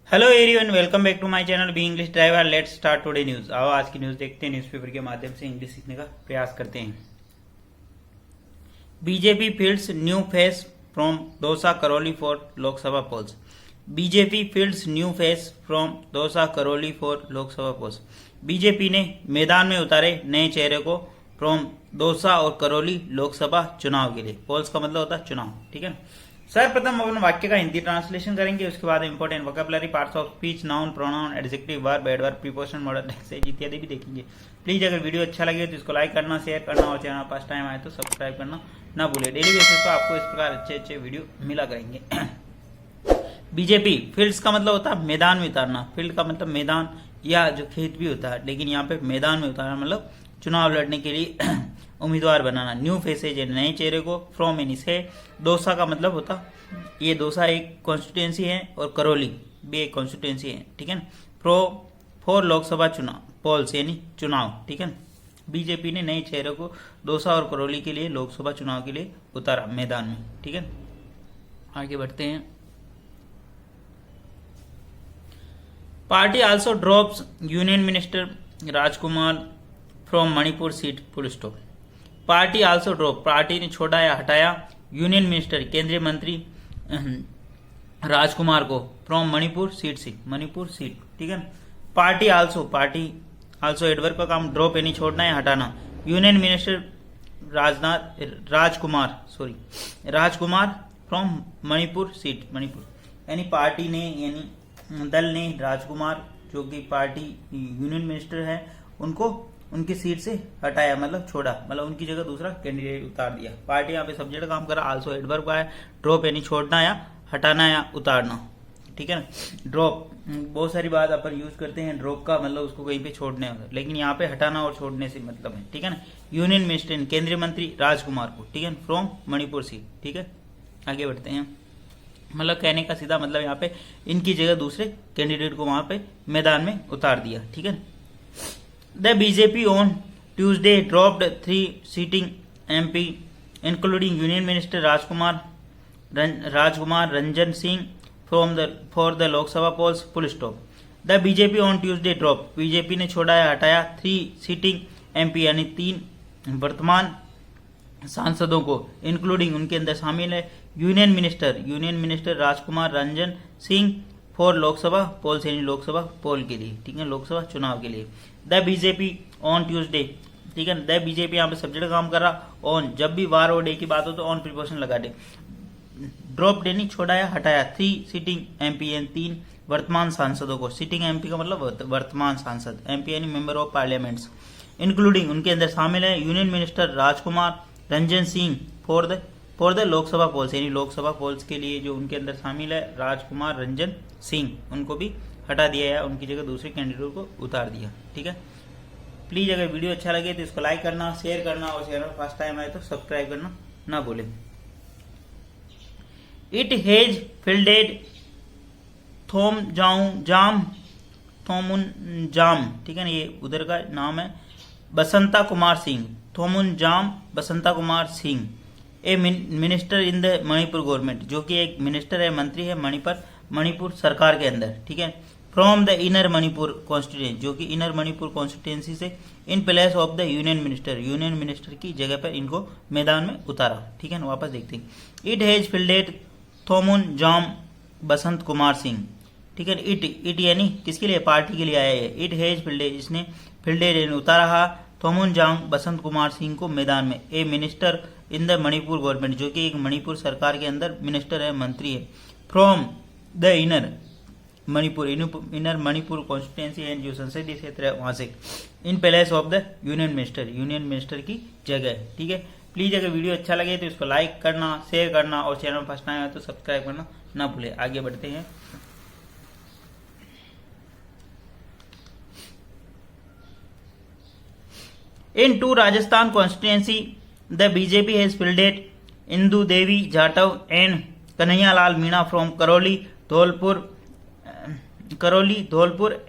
Hello everyone, welcome back to my channel be English driver. Let's start today news. आओ आज की news देखते हैं, न्यूज़पेपर के माध्यम से इंग्लिश सीखने का प्रयास करते हैं। BJP fields new face from Dausa Karauli for Lok Sabha polls. BJP fields new face from Dausa Karauli for Lok Sabha polls. BJP ने मैदान में उतारे नए चेहरे को फ्रॉम दौसा और करौली लोकसभा चुनाव के लिए। पोल्स का मतलब होता है चुनाव, ठीक है। सर्वप्रथम अपन वाक्य का हिंदी ट्रांसलेशन करेंगे, उसके बाद important vocabulary, parts of speech, noun, pronoun, adjective, verb, adverb, preposition, model exchange इत्यादि भी देखेंगे। प्लीज अगर वीडियो अच्छा लगे तो इसको लाइक करना, शेयर करना और चैनल फर्स्ट टाइम आए तो सब्सक्राइब करना ना भूले। डेली बेसिस पर आपको इस प्रकार अच्छे अच्छे वीडियो मिला करेंगे। बीजेपी फील्ड्स का मतलब होता है मैदान में उतारना। फील्ड का मतलब मैदान या जो खेत भी होता है, लेकिन यहाँ पे मैदान में उतारना मतलब चुनाव लड़ने के लिए उम्मीदवार बनाना। न्यू फेसेज नए चेहरे को, फ्रॉम यानी से, दौसा का मतलब होता ये दौसा एक कॉन्स्टिट्यूएंसी है और करौली भी एक कॉन्स्टिट्यूएंसी है, ठीक है ना। फॉर लोकसभा चुनाव, पोल्स यानी चुनाव, ठीक है। बीजेपी ने नए चेहरे को दौसा और करौली के लिए लोकसभा चुनाव के लिए उतारा मैदान में, ठीक है। आगे बढ़ते हैं। Party also drops union minister Rajkumar from Manipur seat, full stop. Party also drop, party ने छोड़ा या हटाया यूनियन मिनिस्टर केंद्रीय मंत्री राजकुमार को फ्रॉम मणिपुर सीट से, मणिपुर सीट, ठीक है। पार्टी आल्सो एडवर्ब का काम ड्रॉप यानी छोड़ना या हटाना। Union minister Rajkumar from Manipur seat, Manipur यानी पार्टी ने यानी दल ने राजकुमार जो कि पार्टी यूनियन मिनिस्टर है उनको उनकी सीट से हटाया मतलब छोड़ा, मतलब उनकी जगह दूसरा कैंडिडेट उतार दिया। पार्टी यहाँ पे सब्जेक्ट काम कर रहा, आल्सो एडवर्ब का है, ड्रॉप यानी छोड़ना या हटाना या उतारना, ठीक है ना। ड्रॉप बहुत सारी बात अपन यूज करते हैं, ड्रॉप का मतलब उसको कहीं पे छोड़ने होता है, लेकिन यहाँ पे हटाना और छोड़ने से मतलब है, ठीक है ना। यूनियन मिनिस्टर केंद्रीय मंत्री राजकुमार को, ठीक है, फ्रॉम मणिपुर सीट, ठीक है। आगे बढ़ते हैं। मतलब कहने का सीधा मतलब यहाँ पे इनकी जगह दूसरे कैंडिडेट को वहां पे मैदान में उतार दिया, ठीक है। The BJP on Tuesday dropped 3 sitting MP, including Union Minister Rajkumar Ranjan Singh for the Lok Sabha polls. Full stop. The BJP on Tuesday dropped. BJP ने छोड़ा या हटाया 3 sitting MP यानी 3 वर्तमान सांसदों को, इंक्लूडिंग उनके अंदर शामिल है union minister Rajkumar Ranjan Singh for Lok Sabha polls यानी लोकसभा पोल के लिए, ठीक है, लोकसभा चुनाव के लिए। द बीजेपी ऑन ट्यूसडे, ठीक है। द बीजेपी यहाँ पे सब्जेक्ट काम कर रहा, ऑन जब भी वार और डे की बात हो तो ऑन प्रीपोजिशन लगा दे। ड्रॉप यानी छोड़ा या हटाया 3 सिटिंग एमपी यानी 3 वर्तमान सांसदों को। सिटिंग एमपी का मतलब वर्तमान सांसद, एमपी यानी मेंबर ऑफ पार्लियामेंट्स, इंक्लूडिंग उनके अंदर शामिल है union minister Rajkumar Ranjan Singh for the Lok Sabha polls यानी लोकसभा पोल्स के लिए जो उनके अंदर शामिल है राजकुमार रंजन सिंह, उनको भी हटा दिया या उनकी जगह दूसरे कैंडिडेट को उतार दिया, ठीक है। प्लीज अगर वीडियो अच्छा लगे तो इसको लाइक करना, शेयर करना और चैनल फर्स्ट टाइम आए तो सब्सक्राइब करना ना भूलें। इट हैज फील्डेड थोमुनजाम, ठीक है ना, ये उधर का नाम है, Basanta Kumar Singh, Thounaojam Basanta Kumar Singh, a minister in the Manipur government, जो कि एक मिनिस्टर है, मंत्री है मणिपुर सरकार के अंदर, ठीक है। From the inner Manipur constituency, जो कि इनर मणिपुर कॉन्स्टिट्यूएंसी से, in place of the union minister की जगह पर इनको मैदान में उतारा, ठीक है ना। वापस देखते हैं। It has fielded थोमुनजाम Basant Kumar Singh, ठीक है। इट यानी किसके लिए, पार्टी के लिए आया है। इट हैज फील्डेड, इसने फील्डेड उतारा थोमुनजाम बसंत कुमार सिंह को मैदान में, a minister in the Manipur government, जो कि एक मणिपुर सरकार के अंदर मिनिस्टर है, मंत्री है। From the inner Manipur constituency है, जो संसदीय क्षेत्र है वहां से, in place of the union minister की जगह, ठीक है। प्लीज अगर वीडियो अच्छा लगे तो इसको लाइक करना, शेयर करना और चैनल फर्स्ट टाइम है तो सब्सक्राइब करना ना भूले। आगे बढ़ते हैं। इन 2 Rajasthan constituency, the BJP has fielded Indu Devi Jatav and Kanhaiyalal Meena from Karoli, Dholpur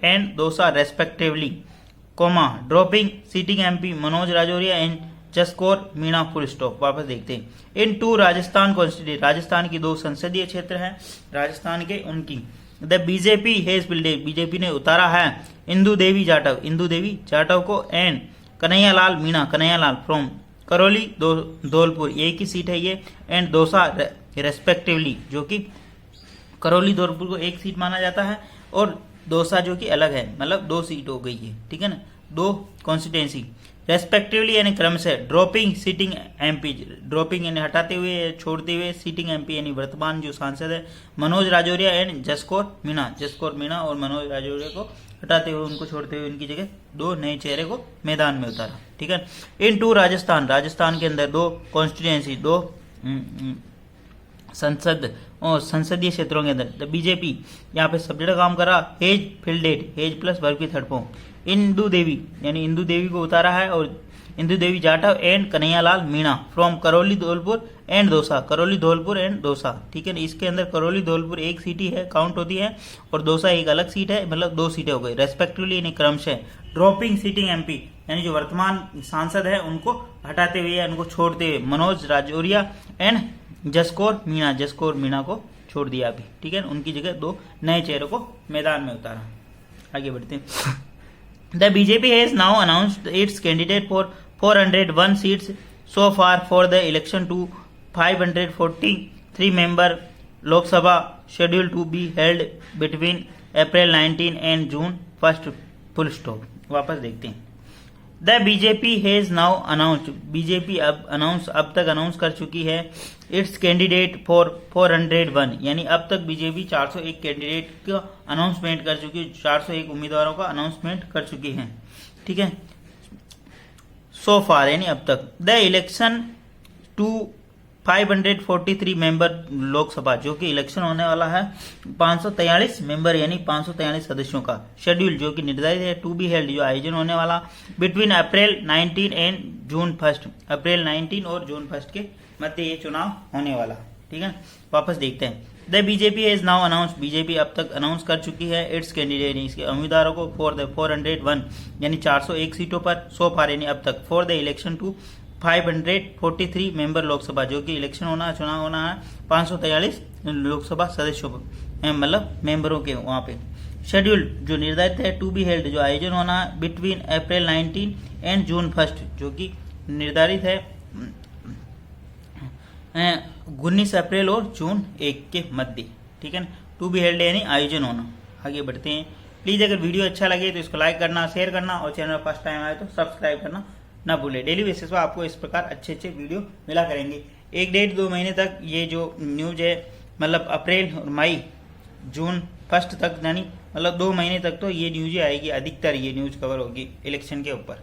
and Dausa respectively, dropping sitting MP Manoj Rajoria and Jaskor Meena, full stop। वापस देखते हैं। इन 2 राजस्थान कॉन्स्टिट्यूंसी, राजस्थान की 2 संसदीय क्षेत्र हैं राजस्थान के, उनकी the BJP has builded, BJP ने उतारा है इंदु देवी जाटव को एंड कन्हैयालाल मीणा फ्रॉम करौली धौलपुर, एक ही सीट है ये, एंड दौसा रेस्पेक्टिवली, जो कि करौली धौलपुर को एक सीट माना जाता है और दौसा जो कि अलग है, मतलब 2 सीट हो गई है, ठीक है ना, 2 कॉन्स्टिट्यूंसी रेस्पेक्टिवली यानी क्रम से। ड्रॉपिंग सीटिंग एमपी, ड्रॉपिंग यानी हटाते हुए छोड़ते हुए, सीटिंग एमपी यानी वर्तमान जो सांसद है मनोज राजौरिया एंड जसकौर मीणा और मनोज राजौरिया को हटाते हुए, उनको छोड़ते हुए उनकी जगह 2 नए चेहरे को मैदान में उतारा, ठीक है। इन 2 राजस्थान के अंदर 2 कॉन्स्टिट्यूंसी, 2 संसदीय क्षेत्रों के अंदर द बीजेपी यहाँ पे सब जगह काम करा। Has fielded, has plus verb की थर्ड फॉर्म, इंदु देवी यानी इंदु देवी को उतारा है और Indu Devi Jatav and Kanhaiyalal Meena from Karauli Dholpur and Dausa, ठीक है ना। इसके अंदर करौली धौलपुर एक सीट ही है, काउंट होती है, और दौसा एक अलग सीट है, मतलब 2 सीटें हो गई रेस्पेक्टिवली यानी क्रमशः। ड्रॉपिंग सीटिंग एमपी यानी जो वर्तमान सांसद है उनको हटाते हुए या उनको छोड़ते हुए मनोज राजौरिया एंड जसकौर मीणा को छोड़ दिया अभी, ठीक है, उनकी जगह 2 नए चेहरों को मैदान में उतारा। आगे बढ़ते हैं। The BJP has now announced its candidate for 401 seats so far for the election to 543 member Lok Sabha schedule to be held between April 19 and June 1 full stop. वापस देखते हैं। The BJP has now announced, BJP अब तक announce कर चुकी है it's candidate for 401, यानी अब तक बीजेपी 401 कैंडिडेट का अनाउंसमेंट कर चुकी है, 401 उम्मीदवारों का अनाउंसमेंट कर चुकी है, ठीक है, सो फार यानी अब तक। The election to 543 member Lok Sabha, जो कि इलेक्शन होने वाला है 543 मेंबर यानी 543 सदस्यों का, शेड्यूल जो कि निर्धारित है टू बी हेल्ड जो आयोजन होने वाला बिटवीन अप्रैल 19 एंड जून 1, अप्रैल 19 और जून 1 के मध्य ये चुनाव होने वाला, ठीक है। वापस देखते हैं। The BJP is now announce, BJP अब तक अनाउंस कर चुकी है इट्स कैंडिडेट इसके उम्मीदवारों को फॉर द 401 यानी 401 सीटों पर सो फार यानी अब तक for the election to 543 member Lok Sabha, जो कि इलेक्शन होना चुनाव होना है 543 लोकसभा सदस्यों पर, मतलब मेंबरों के वहां पे। शेड्यूल जो निर्धारित है टू बी हेल्ड जो आयोजन होना है बिटवीन अप्रैल 19 एंड जून 1 जो कि निर्धारित है 19 अप्रैल और जून 1 के मध्य, ठीक है ना। टू बी हेल्ड यानी आयोजन होना। आगे बढ़ते हैं। प्लीज अगर वीडियो अच्छा लगे तो इसको लाइक करना, शेयर करना और चैनल फर्स्ट टाइम आए तो सब्सक्राइब करना ना भूले। डेली बेसिस पर आपको इस प्रकार अच्छे अच्छे वीडियो मिला करेंगे। 1-1.5-2 महीने तक ये जो न्यूज है, मतलब अप्रैल और मई जून 1 तक, यानी मतलब 2 महीने तक तो ये न्यूज आएगी, अधिकतर ये न्यूज कवर होगी इलेक्शन के ऊपर।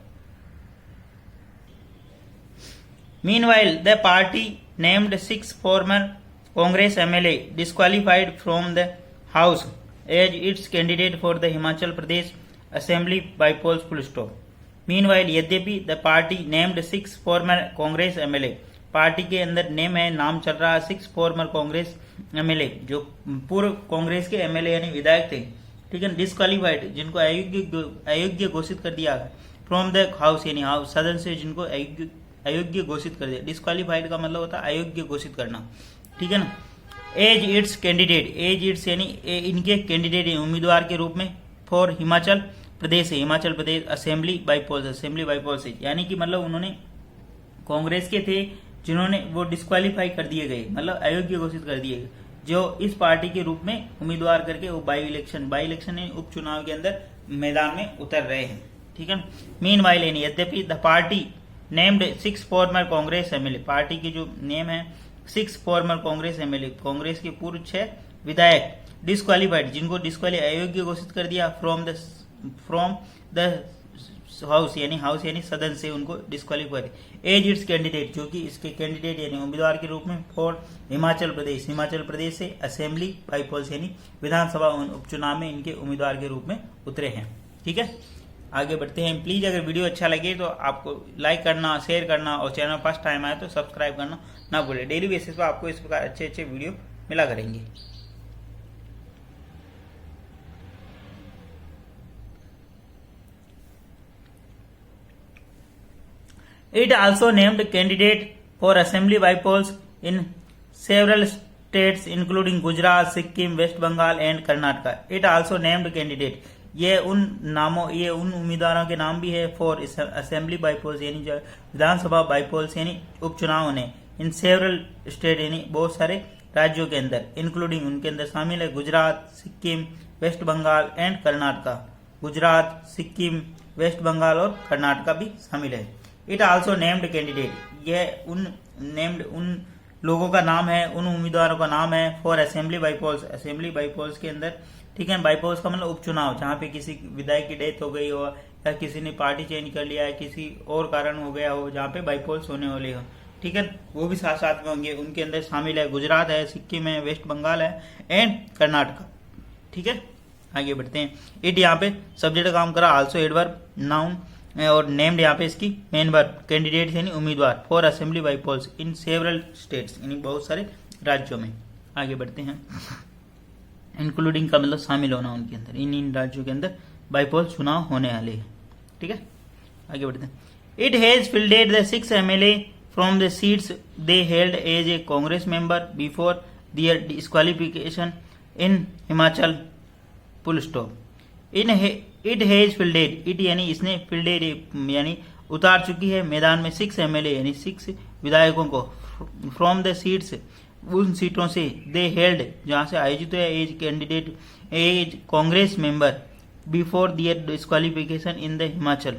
Meanwhile the party named 6 former Congress MLA disqualified from the house as its candidate for the Himachal Pradesh assembly by polls full stop. Meanwhile यद्यपि the party named 6 former Congress MLA, party के अंदर name है, नाम चल रहा है 6 फॉर्मर कांग्रेस MLA जो पूर्व कांग्रेस के MLA यानी विधायक थे, ठीक है, डिस्क्वालिफाइड जिनको अयोग्य घोषित कर दिया फ्रॉम द हाउस यानी हाउस सदन से जिनको अयोग्य घोषित कर दिया। डिस्क्वालिफाइड का मतलब होता है अयोग्य घोषित करना, ठीक है ना। As its candidate, as its यानी इनके कैंडिडेट उम्मीदवार के रूप में फॉर हिमाचल प्रदेश है, Himachal Pradesh assembly by poles है, यानी कि मतलब उन्होंने कांग्रेस के थे जिन्होंने वो डिस्क्वालीफाई कर दिए गए, मतलब अयोग्य घोषित कर दिए गए, जो इस पार्टी के रूप में उम्मीदवार करके वो बाई इलेक्शन उपचुनाव के अंदर मैदान में उतर रहे हैं, ठीक है। मीनवाइल यानी यद्यपि the party named 6 former Congress MLA, party की जो नेम है 6 फॉर्मर कांग्रेस MLA, कांग्रेस के पूर्व 6 विधायक डिस्क्वालीफाइड जिनको अयोग्य घोषित कर दिया फ्रॉम द हाउस यानी सदन से उनको डिस्क्वालीफाइड। एज इट्स कैंडिडेट जो कि इसके कैंडिडेट यानी उम्मीदवार के रूप में फॉर हिमाचल प्रदेश से असेंबली बाई पोल्स यानी विधानसभा उपचुनाव में इनके उम्मीदवार के रूप में उतरे हैं, ठीक है। आगे बढ़ते हैं। प्लीज अगर वीडियो अच्छा लगे तो आपको लाइक करना, शेयर करना और चैनल फर्स्ट टाइम आए तो सब्सक्राइब करना ना भूले। डेली बेसिस पर आपको इस प्रकार अच्छे अच्छे वीडियो मिला करेंगे। It also named candidate for assembly by polls in several states including Gujarat, Sikkim, West Bengal and Karnataka. It also named candidate. ये उन उम्मीदवारों के नाम भी है फॉर असेंबली बाईपोल्स यानी जो विधानसभा बाईपोल्स यानी उपचुनाव ने इन सेवरल स्टेट यानी बहुत सारे राज्यों के अंदर, इंक्लूडिंग उनके अंदर शामिल है Gujarat, Sikkim, west Bengal and Karnataka. Gujarat, Sikkim, west Bengal और कर्नाटका भी शामिल है. It also named candidate. यह उन लोगों का नाम है, उन उम्मीदवारों का नाम है for assembly bypolls. Assembly bypolls के अंदर, ठीक है, बाईपोल्स का मतलब उपचुनाव, जहां पे किसी विधायक की डेथ हो गई हो या किसी ने पार्टी चेंज कर लिया है, किसी और कारण हो गया हो, जहां पे बाईपोल्स होने वाले हो, ठीक है, वो भी साथ साथ में होंगे. उनके अंदर शामिल है गुजरात है, सिक्किम है, वेस्ट बंगाल है एंड कर्नाटका. ठीक है, आगे बढ़ते हैं. इट यहाँ पे सब्जेक्ट काम करा, आल्सो एडवर्ब, नाउन, और नेम्ड यहाँ पे इसकी मेन वर्ब, कैंडिडेट यानी उम्मीदवार for assembly bypolls in several states यानी बहुत सारे राज्यों में. आगे बढ़ते हैं. इंक्लूडिंग का मतलब शामिल होना उनके अंदर, इन राज्यों के अंदर बाईपोल चुनाव होने वाले हैं. ठीक है, आगे बढ़ते हैं. It has fielded the 6 MLA from the seats they held as a Congress member before their disqualification in Himachal. Full stop. It has fielded, it यानी इसने, फिल्डेड यानी उतार चुकी है मैदान में 6 MLA यानी 6 विधायकों को फ्रॉम द सीट्स उन सीटों से, दे हेल्ड जहां से आयोजित है, as candidate as Congress member before their disqualification in the Himachal.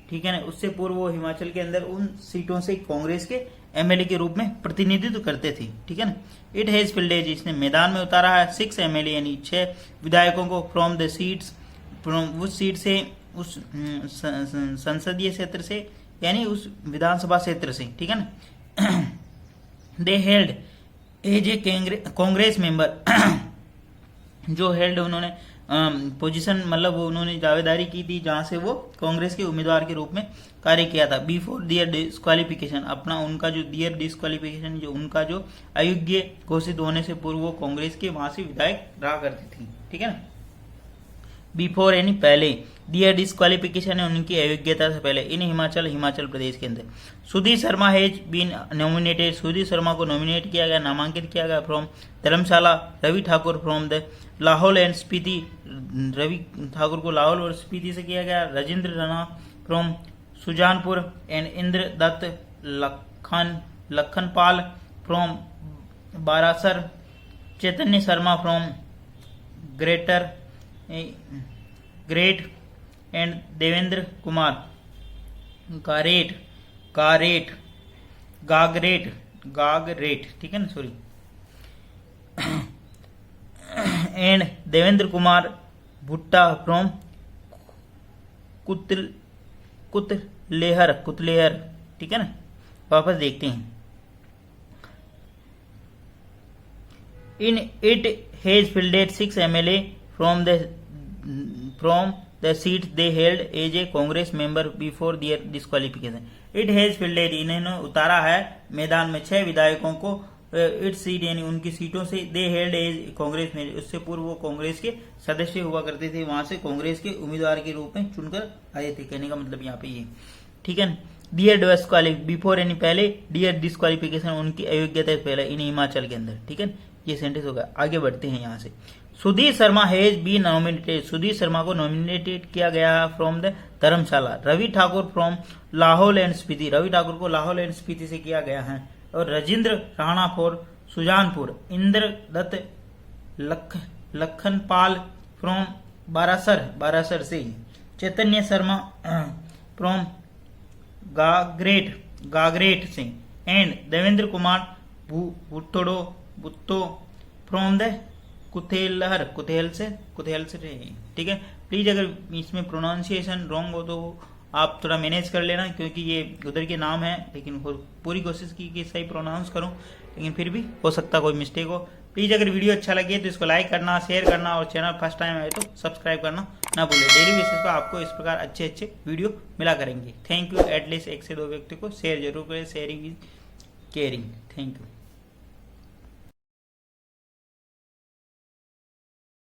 ठीक है ना, उससे पूर्व वो हिमाचल के अंदर उन सीटों से कांग्रेस के MLA के रूप में प्रतिनिधित्व करते थे. ठीक है ना. इट हैज फिल्डेड, इसने मैदान में उतारा है 6 MLA यानी 6 विधायकों को फ्रॉम द सीट्स, उस सीट से, उस संसदीय क्षेत्र से यानी उस विधानसभा क्षेत्र से. ठीक है ना. They held as a Congress member, जो हेल्ड उन्होंने पोजीशन, मतलब वो उन्होंने दावेदारी की थी जहां से वो कांग्रेस के उम्मीदवार के रूप में कार्य किया था. बिफोर दियर डिस्क्वालिफिकेशन, अपना उनका जो दियर डिस्क्वालिफिकेशन, जो उनका जो अयोग्य घोषित होने से पूर्व वो कांग्रेस के वहां से विधायक रहा करती थी. ठीक है ना. बिफोर यानी पहले, दियर डिस्क्वालिफिकेशन है उनकी अयोग्यता से पहले, इन हिमाचल प्रदेश के अंदर. Sudhir Sharma has been nominated, Sudhir Sharma को नॉमिनेट किया गया, नामांकित किया गया from Dharamshala. Ravi Thakur from the Lahaul and Spiti, Ravi Thakur को लाहौल और स्पीति से किया गया. Rajendra Rana from Sujanpur and Indra Dutt Lakhanpal from Barsar. Chaitanya Sharma from ग्रेट एंड देवेंद्र कुमार गागरेट, ठीक है ना, सॉरी, एंड देवेंद्र कुमार भुट्टा फ्रॉम कुतलेहर. ठीक है ना. वापस देखते हैं. In it has fielded 6 MLA from the seat they held as a Congress member before their disqualification. It has fielded, इन्होंने उतारा है मैदान में 6 विधायकों को, इट सीट यानी उनकी सीटों से, दे हेल्ड एज कांग्रेस में, उससे पूर्व वो कांग्रेस के सदस्य हुआ करते थे, वहां से कांग्रेस के उम्मीदवार के रूप में चुनकर आए थे. कहने का मतलब यहाँ पे ये. ठीक है. डियर डिस्क्वालिफिकेशन, बिफोर यानी पहले, डियर डिस्क्वालिफिकेशन उनकी अयोग्यता से पहले इन हिमाचल के अंदर. ठीक है, ये सेंटेंस होगा. आगे बढ़ते हैं यहाँ से. Sudhir Sharma has been nominated, Sudhir Sharma को नॉमिनेटेड किया गया है from the Dharamshala. Ravi Thakur from Lahaul and Spiti, Ravi Thakur को लाहौल एंड स्पीति से किया गया है. और राजेंद्र राणा फॉर सुजानपुर. इंद्र दत्त लखनपाल फ्रॉम बारासर से. चैतन्य शर्मा फ्रॉम गागरेट से. And Devendra Kumar Bhutto from the Kuthel से. ठीक है. प्लीज अगर इसमें प्रोनाउंसिएशन रॉन्ग हो तो आप थोड़ा मैनेज कर लेना, क्योंकि ये उधर के नाम है, लेकिन पूरी कोशिश की कि सही प्रोनाउंस करूं, लेकिन फिर भी हो सकता कोई मिस्टेक हो. प्लीज अगर वीडियो अच्छा लगे तो इसको लाइक करना, शेयर करना, और चैनल फर्स्ट टाइम आए तो सब्सक्राइब करना ना भूलें. डेली बेसिस पर आपको इस प्रकार अच्छे वीडियो मिला करेंगे. Thank you. एटलीस्ट 1 से 2 व्यक्ति को शेयर जरूर करें. Sharing is caring. Thank you.